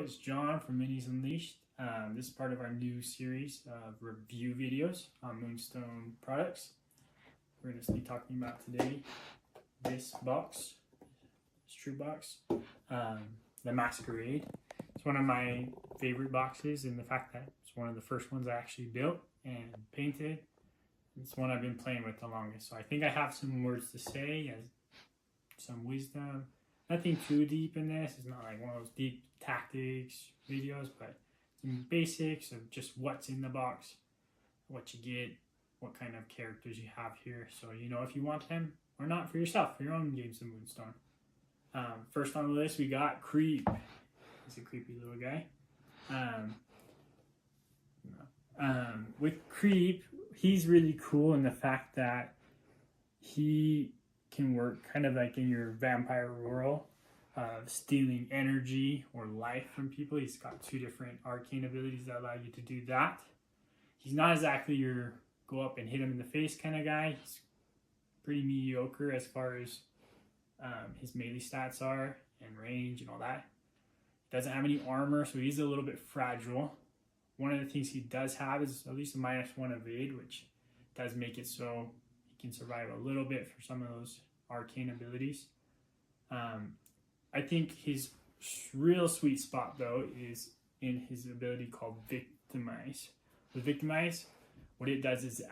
it's John from Minis Unleashed. This is part of our new series of review videos on Moonstone products. We're going to be talking about today this box, this true box, the Masquerade. It's one of my favorite boxes in the fact that it's one of the first ones I actually built and painted. It's one I've been playing with the longest, so I think I have some words to say, some wisdom. Nothing too deep in this. It's not like one of those deep tactics videos, but some basics of just what's in the box, what you get, what kind of characters you have here, so you know if you want them or not for yourself, for your own games of Moonstone. First on the list, we got Creep. He's a creepy little guy. With Creep, he's really cool in the fact that he can work kind of like in your vampire role of stealing energy or life from people. He's got two different arcane abilities that allow you to do that. He's not exactly your go up and hit him in the face kind of guy. He's pretty mediocre as far as his melee stats are and range and all that. He doesn't have any armor, so he's a little bit fragile. One of the things he does have is at least a -1 evade, which does make it so he can survive a little bit for some of those arcane abilities. I think his real sweet spot though is in his ability called Victimize. With Victimize, what it does is it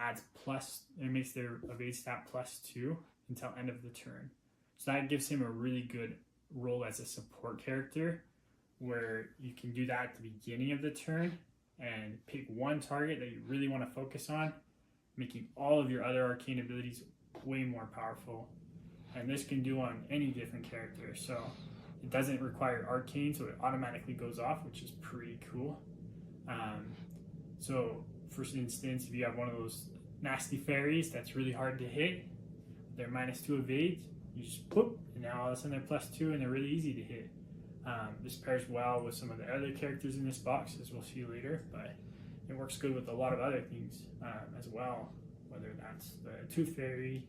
makes their evade stat +2 until end of the turn. So that gives him a really good role as a support character, where you can do that at the beginning of the turn and pick one target that you really want to focus on, making all of your other arcane abilities way more powerful. And this can do on any different character, so it doesn't require arcane, so it automatically goes off, which is pretty cool. So for instance, if you have one of those nasty fairies that's really hard to hit, they're -2 evade, you just whoop, and now all of a sudden they're +2 and they're really easy to hit. This pairs well with some of the other characters in this box, as we'll see later, but it works good with a lot of other things as well, whether that's the Tooth Fairy,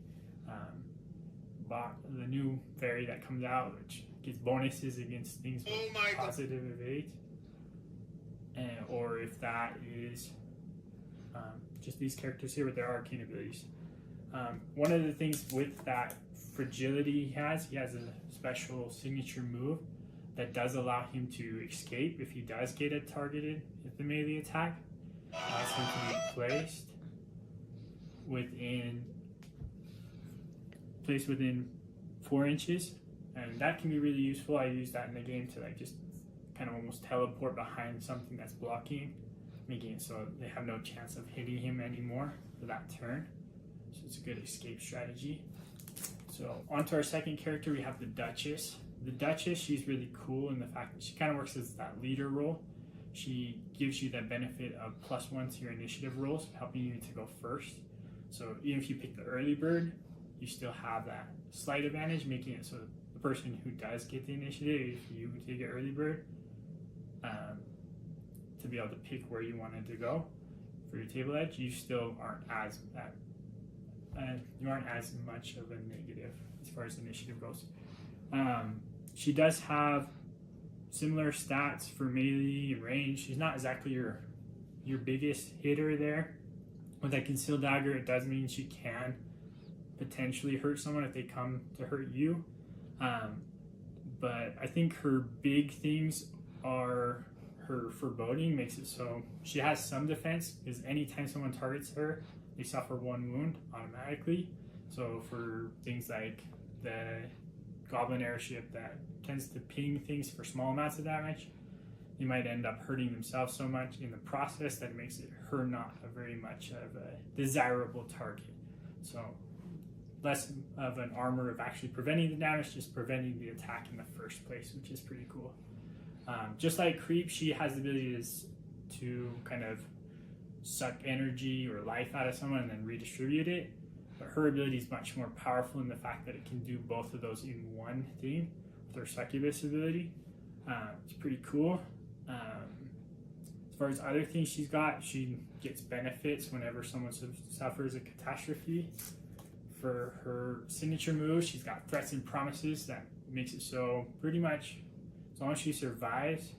the new fairy that comes out, which gets bonuses against things with positive evade, or if that is just these characters here with their arcane abilities. One of the things with that fragility he has a special signature move that does allow him to escape if he does get targeted with the melee attack. Allows him to be placed within 4 inches, and that can be really useful. I use that in the game to just kind of almost teleport behind something that's blocking, making it so they have no chance of hitting him anymore for that turn. So it's a good escape strategy. So on to our second character, we have the Duchess. The Duchess, she's really cool in the fact that she kind of works as that leader role. She gives you that benefit of +1 to your initiative rolls, helping you to go first. So even if you pick the early bird, you still have that slight advantage, making it so the person who does get the initiative, if you take an early bird, to be able to pick where you wanted to go for your table edge, you still aren't as much of a negative as far as initiative goes. She does have similar stats for melee and range. She's not exactly your biggest hitter there. With that concealed dagger, it does mean she can potentially hurt someone if they come to hurt you. But I think her big things are her foreboding makes it so she has some defense, because anytime someone targets her, they suffer 1 wound automatically. So for things like the Goblin airship that tends to ping things for small amounts of damage, they might end up hurting themselves so much in the process that it makes her not a very much of a desirable target. So less of an armor of actually preventing the damage, just preventing the attack in the first place, which is pretty cool. Just like Creep, she has the ability to kind of suck energy or life out of someone and then redistribute it. But her ability is much more powerful in the fact that it can do both of those in one thing with her succubus ability. It's pretty cool. As far as other things she's got, she gets benefits whenever someone suffers a catastrophe. For her signature move, she's got Threats and Promises that makes it so pretty much as long as she survives,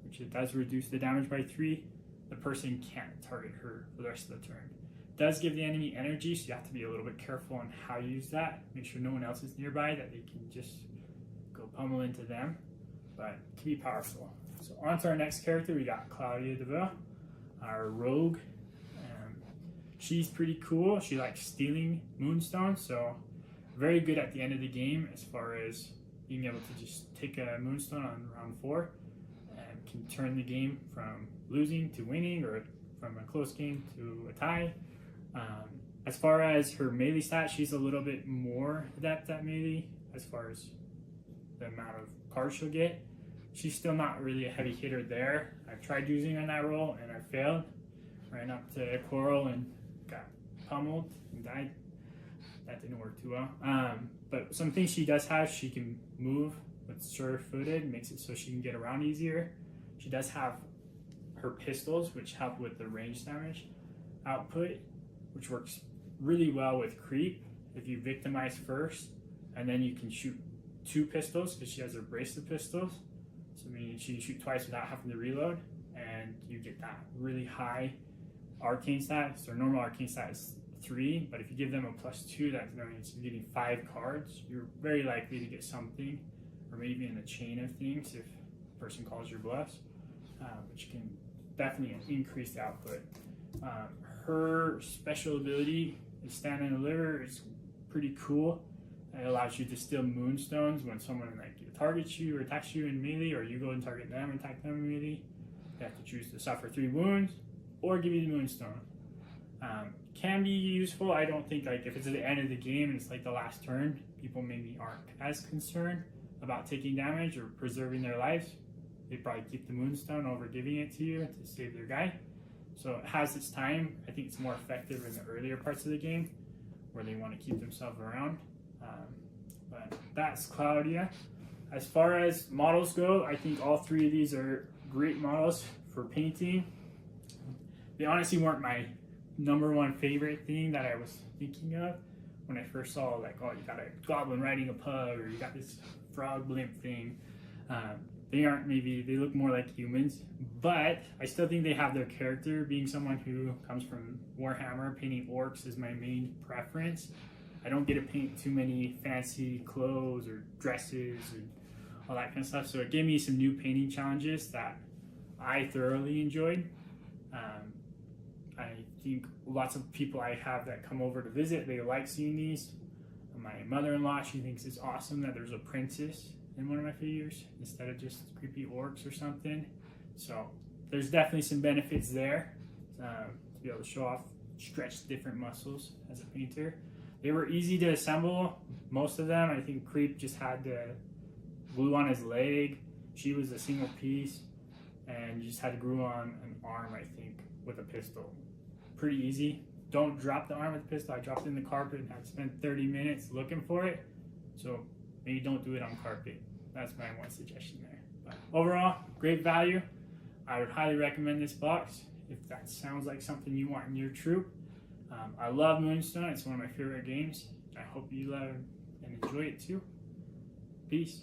which which it does reduce the damage by 3. The person can't target her for the rest of the turn. It does give the enemy energy, so you have to be a little bit careful on how you use that. Make sure no one else is nearby, that they can just go pummel into them, but it can be powerful. So on to our next character, we got Claudia DeVille, our rogue. She's pretty cool. She likes stealing Moonstone, so very good at the end of the game as far as being able to just take a Moonstone on round 4 and can turn the game from losing to winning, or from a close game to a tie. As far as her melee stat, she's a little bit more adept at melee as far as the amount of cards she'll get. She's still not really a heavy hitter there. I've tried using her in that role and I failed. Ran up to Coral and got pummeled and died. That didn't work too well. But some things she does have, she can move with sure-footed, makes it so she can get around easier. She does have her pistols, which help with the range damage output, which works really well with creep. If you victimize first, and then you can shoot 2 pistols, because she has her bracelet pistols. So meaning she can shoot twice without having to reload, and you get that really high arcane stat. So normal arcane stat is 3, but if you give them a +2, that means you're getting 5 cards. You're very likely to get something, or maybe in a chain of things if the person calls your bluffs, which can definitely increase the output. Her special ability is Stand and Deliver. It's pretty cool. It allows you to steal Moonstones when someone targets you or attacks you in melee, or you go and target them and attack them in melee. You have to choose to suffer 3 wounds or give you the Moonstone. Can be useful. I don't think, if it's at the end of the game and it's the last turn, people maybe aren't as concerned about taking damage or preserving their lives. They probably keep the Moonstone over giving it to you to save their guy. So it has its time. I think it's more effective in the earlier parts of the game where they want to keep themselves around. But that's Claudia. As far as models go, I think all 3 of these are great models for painting. They honestly weren't my #1 favorite thing that I was thinking of when I first saw, oh, you got a goblin riding a pug, or you got this frog blimp thing. They aren't, maybe they look more like humans, but I still think they have their character. Being someone who comes from Warhammer, painting orcs is my main preference. I don't get to paint too many fancy clothes or dresses and all that kind of stuff, so it gave me some new painting challenges that I thoroughly enjoyed. I think lots of people I have that come over to visit, they like seeing these. My mother-in-law, she thinks it's awesome that there's a princess in one of my figures instead of just creepy orcs or something. So there's definitely some benefits there to be able to show off, stretch different muscles as a painter. They were easy to assemble, most of them. I think Creep just had the glue on his leg. She was a single piece, and you just had to glue on an arm, I think, with a pistol. Pretty easy. Don't drop the arm with the pistol. I dropped it in the carpet and had to spend 30 minutes looking for it. So maybe don't do it on carpet. That's my one suggestion there. But overall, great value. I would highly recommend this box if that sounds like something you want in your troop. I love Moonstone. It's one of my favorite games. I hope you love and enjoy it too. Peace.